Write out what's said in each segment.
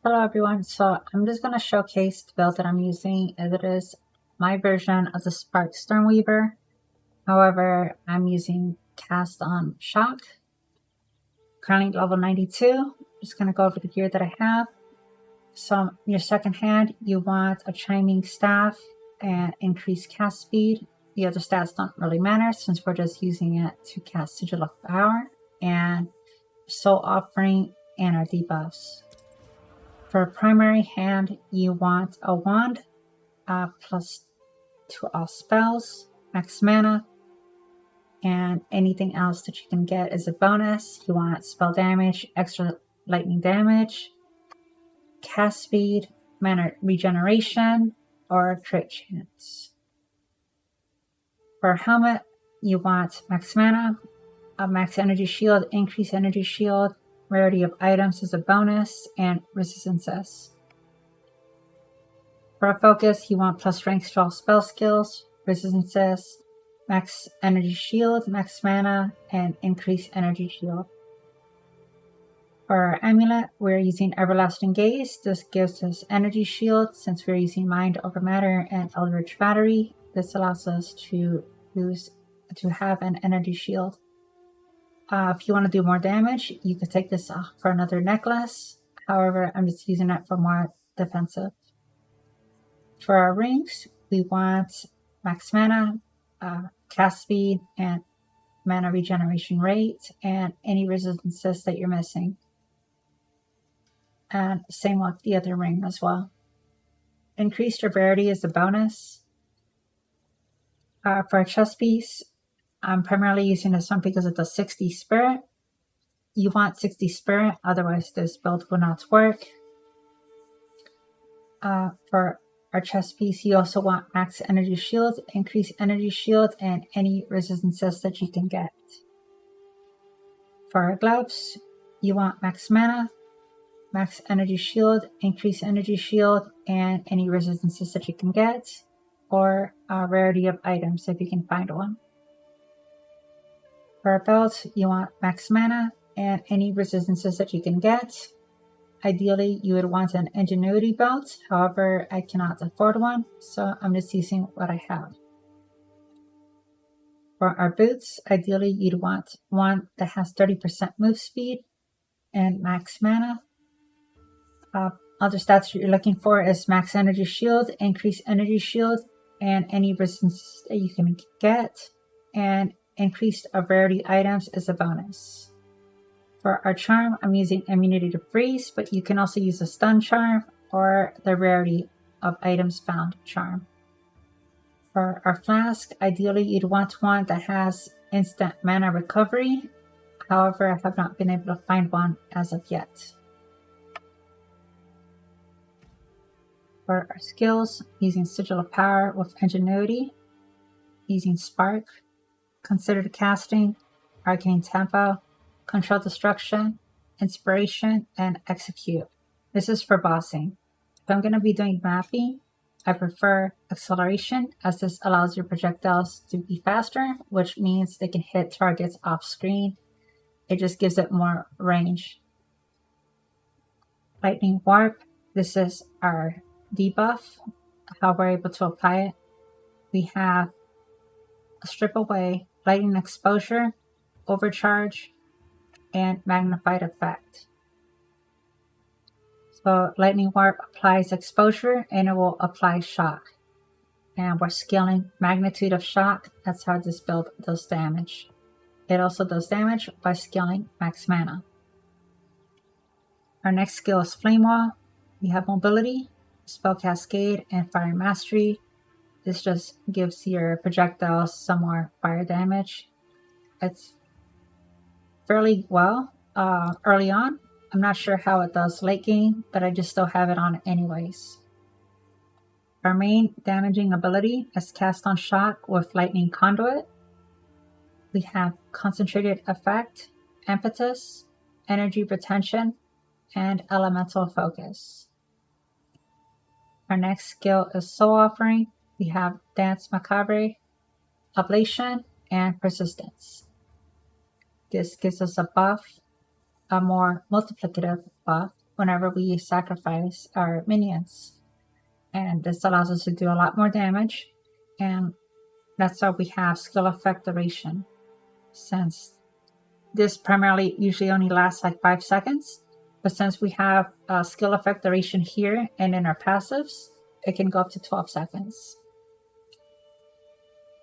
Hello everyone, so I'm just going to showcase the build that I'm using as it is my version of the Spark Stormweaver. However, I'm using cast on shock, currently level 92. Just going to go over the gear that I have. So in your second hand, you want a chiming staff and increased cast speed. The other stats don't really matter since we're just using it to cast Sigil of Power and Soul Offering and our debuffs. For primary hand, you want a wand, plus to all spells, max mana, and anything else that you can get is a bonus. You want spell damage, extra lightning damage, cast speed, mana regeneration, or crit chance. For a helmet, you want max mana, a max energy shield, increased energy shield, rarity of items is a bonus, and resistances. For a focus, you want plus rank to all spell skills, resistances, max energy shield, max mana, and increased energy shield. For our amulet, we're using Everlasting Gaze. This gives us energy shield since we're using Mind over Matter and Eldritch Battery. This allows us to have an energy shield. If you want to do more damage, you could take this off for another necklace. However, I'm just using it for more defensive. For our rings, we want max mana, cast speed, and mana regeneration rate, and any resistances that you're missing. And same with the other ring as well. Increased rarity is a bonus. For our chest piece, I'm primarily using this one because it does 60 spirit. You want 60 spirit, otherwise this build will not work. For our chest piece, you also want max energy shield, increased energy shield, and any resistances that you can get. For our gloves, you want max mana, max energy shield, increased energy shield, and any resistances that you can get, or a rarity of items if you can find one. For our belt, you want max mana and any resistances that you can get. Ideally, you would want an ingenuity belt. However, I cannot afford one, so I'm just using what I have. For our boots, ideally, you'd want one that has 30% move speed and max mana. Other stats you're looking for is max energy shield, increased energy shield, and any resistance that you can get. And increased of rarity items is a bonus. For our charm, I'm using immunity to freeze, but you can also use a stun charm or the rarity of items found charm. For our flask, ideally you'd want one that has instant mana recovery. However, I have not been able to find one as of yet. For our skills, using Sigil of Power with Ingenuity, using Spark, Considered Casting, Arcane Tempo, Control Destruction, Inspiration, and Execute. This is for bossing. If I'm going to be doing mapping, I prefer Acceleration as this allows your projectiles to be faster, which means they can hit targets off screen. It just gives it more range. Lightning Warp, this is our debuff, how we're able to apply it. We have a Strip Away, Lightning Exposure, Overcharge, and Magnified Effect. So Lightning Warp applies exposure and it will apply shock. And we're scaling magnitude of shock. That's how this build does damage. It also does damage by scaling max mana. Our next skill is Flame Wall. We have Mobility, Spell Cascade, and Fire Mastery. This just gives your projectiles some more fire damage. It's fairly well early on. I'm not sure how it does late game, but I just still have it on anyways. Our main damaging ability is Cast on Shock with Lightning Conduit. We have Concentrated Effect, Impetus, Energy Retention, and Elemental Focus. Our next skill is Soul Offering. We have Dance Macabre, Ablation, and Persistence. this gives us a buff, a more multiplicative buff whenever we sacrifice our minions. And this allows us to do a lot more damage. And that's why we have skill effect duration. Since this primarily usually only lasts like 5 seconds, but since we have a skill effect duration here and in our passives, it can go up to 12 seconds.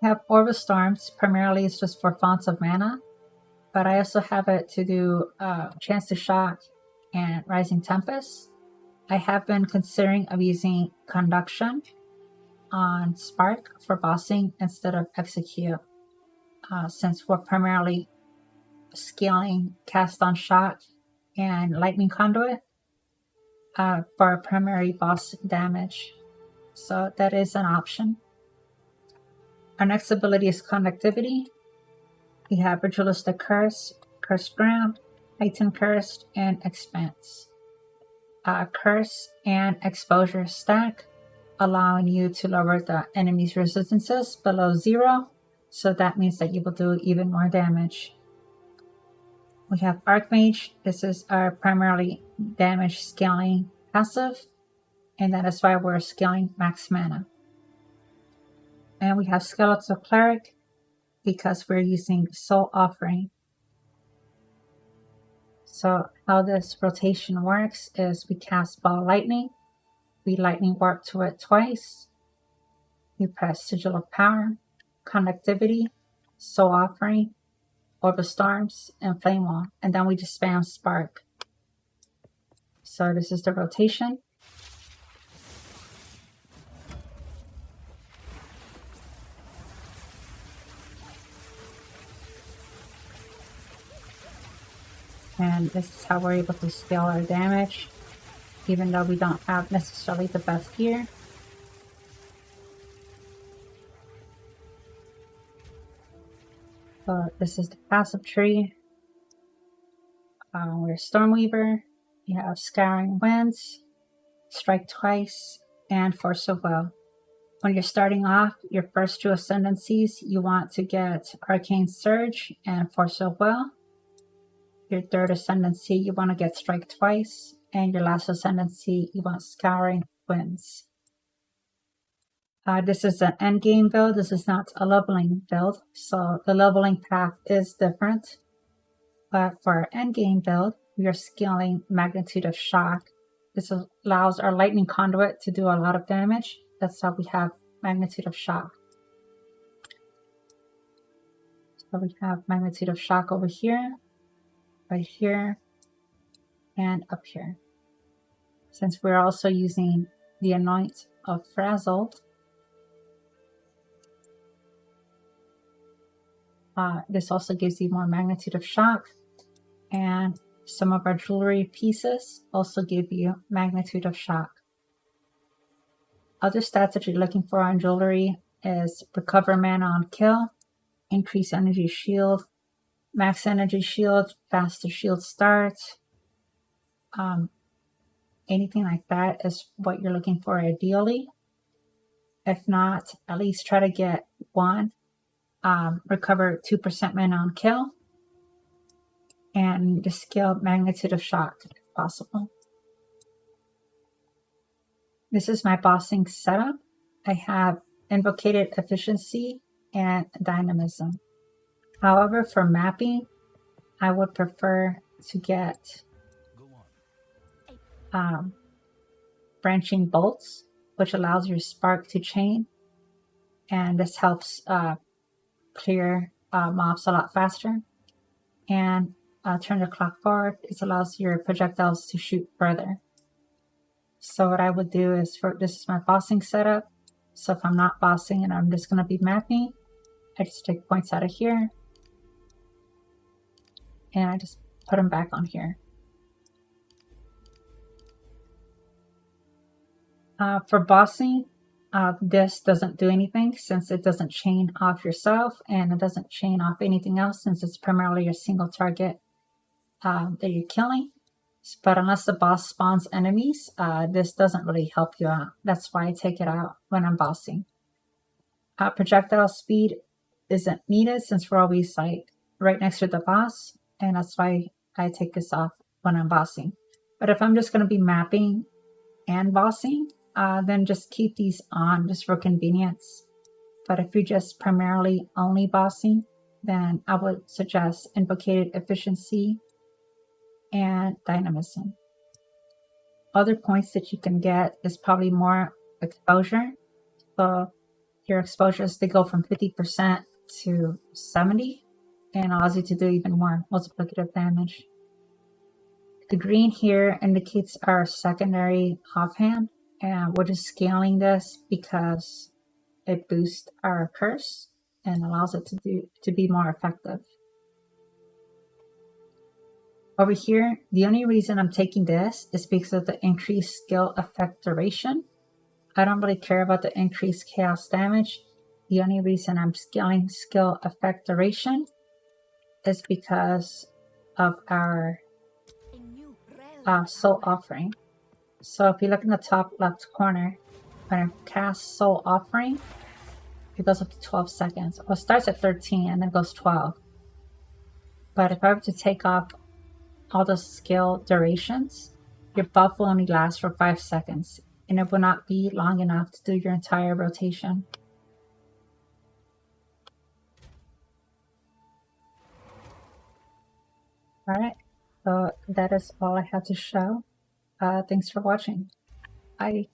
I have Orb of Storms, primarily it's just for fonts of mana, but I also have it to do Chance to Shock and Rising Tempest. I have been considering of using Conduction on Spark for bossing instead of Execute, since we're primarily scaling Cast on Shock and Lightning Conduit for our primary boss damage. So that is an option. Our next ability is Conductivity. We have Ritualistic Curse, Cursed Ground, Heightened Curse, and Expanse. Curse and Exposure stack, allowing you to lower the enemy's resistances below 0, so that means that you will do even more damage. We have Archmage. This is our primarily damage scaling passive, and that is why we're scaling max mana. And we have Skeletal Cleric because we're using Soul Offering. So how this rotation works is we cast Ball Lightning, we Lightning Warp to it twice, we press Sigil of Power, Conductivity, Soul Offering, Orb of Storms, and Flame Wall, and then we just spam Spark. So this is the rotation. And this is how we're able to scale our damage, even though we don't have necessarily the best gear. So this is the passive tree. We're Stormweaver. You have Scouring Winds, Strike Twice, and Force of Will. When you're starting off, your first 2 ascendancies, you want to get Arcane Surge and Force of Will. Your third ascendancy, you want to get Strike Twice. And your last ascendancy, you want Scouring Winds. This is an endgame build. This is not a leveling build. So the leveling path is different. But for our endgame build, we are scaling Magnitude of Shock. This allows our Lightning Conduit to do a lot of damage. That's how we have Magnitude of Shock. So we have Magnitude of Shock over here, right here, and up here. Since we're also using the Anoint of Frazzled, this also gives you more Magnitude of Shock, and some of our jewelry pieces also give you Magnitude of Shock. Other stats that you're looking for on jewelry is Recover Mana on Kill, Increase Energy Shield, Max Energy Shield, Faster Shield Start. Anything like that is what you're looking for ideally. If not, at least try to get 1. Recover 2% mana on kill, and the skill Magnitude of Shock if possible. This is my bossing setup. I have Invocated Efficiency and Dynamism. However, for mapping, I would prefer to get Branching Bolts, which allows your spark to chain, and this helps clear mobs a lot faster. And turn the clock forward, this allows your projectiles to shoot further. So what I would do is, this is my bossing setup. So if I'm not bossing and I'm just going to be mapping, I just take points out of here and I just put them back on here. For bossing, this doesn't do anything since it doesn't chain off yourself, and it doesn't chain off anything else since it's primarily a single target that you're killing. But unless the boss spawns enemies, this doesn't really help you out. That's why I take it out when I'm bossing. Projectile speed isn't needed since we're always like right next to the boss. and that's why I take this off when I'm bossing. But if I'm just going to be mapping and bossing, then just keep these on just for convenience. But if you're just primarily only bossing, then I would suggest invocated efficiency and dynamism. Other points that you can get is probably more exposure. So your exposures, they go from 50% to 70 and allows you to do even more multiplicative damage. The green here indicates our secondary offhand, and we're just scaling this because it boosts our curse and allows it to be more effective. Over here, the only reason I'm taking this is because of the increased skill effect duration. I don't really care about the increased chaos damage. The only reason I'm scaling skill effect duration is because of our soul offering. So if you look in the top left corner, when I cast soul offering, it goes up to 12 seconds. Well, it starts at 13 and then goes 12. But if I were to take off all the skill durations, your buff will only last for 5 seconds, and it will not be long enough to do your entire rotation. Alright, so that is all I had to show. Thanks for watching. Bye.